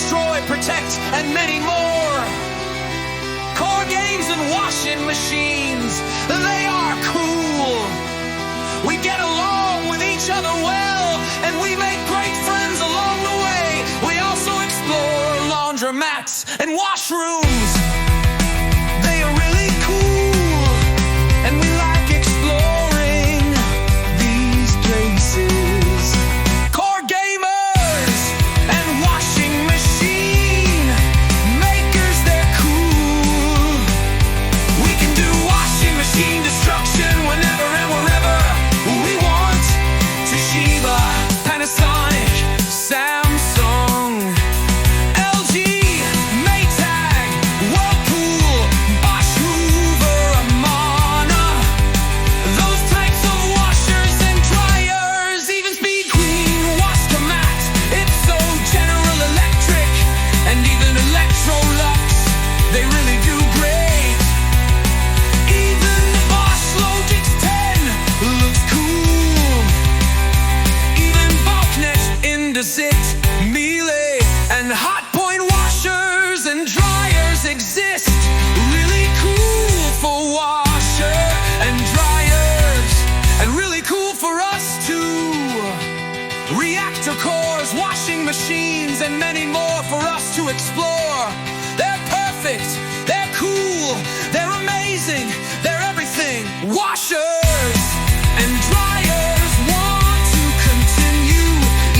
destroy, protect, and many more. Core games and washing machines, they are cool. We get along with each other well, and we make great friends along the way. We also explore laundromats and washrooms. They are really cool, and we like exploring these places. Core gamers and washing machine makers, they're cool. We can do washing machine destruction whenever and wherever we want. Toshiba, Panasonic, Samsung, LG, Maytag, Whirlpool, Bosch, Hoover, Amana. Those types of washers and dryers, even Speed Queen, Waskomat, Ipso, General Electric, and even Electrolux, they really do great. Even the Bosch Logix 10 looks cool. Even Balknet, Indesit, Miele, and Hotpoint washers and dryers exist. Really cool for washer and dryers, and really cool for us too. Reactor cores, washing machines, and many more for us to explore. They're perfect, they're cool, they're amazing, they're everything. Washers and dryers want to continue,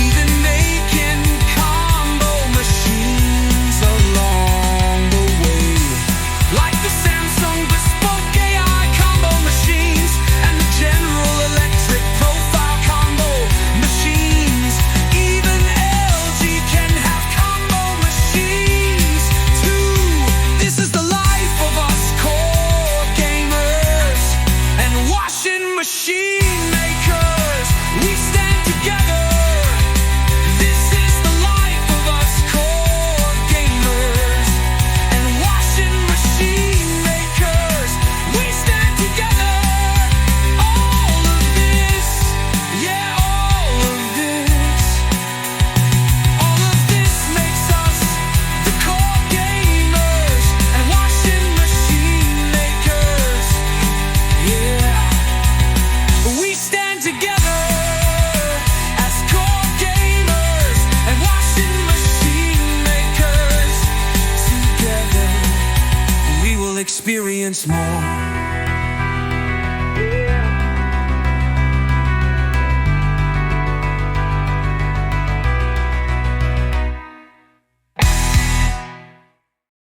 even making combo machines along the way. Like the Samsung bespoke AI combo machines and the General Electric profile combo machines. Even LG can have combo machines too. This is the life of us core gamers and washing machine makers. We stand together. This is the life of us core gamers and washing machine makers. We stand together. All of this, yeah, all of this. All of this makes us the core gamers and washing machine makers. Yeah, we stand together as core gamers and washing machine makers. Together, we will experience more.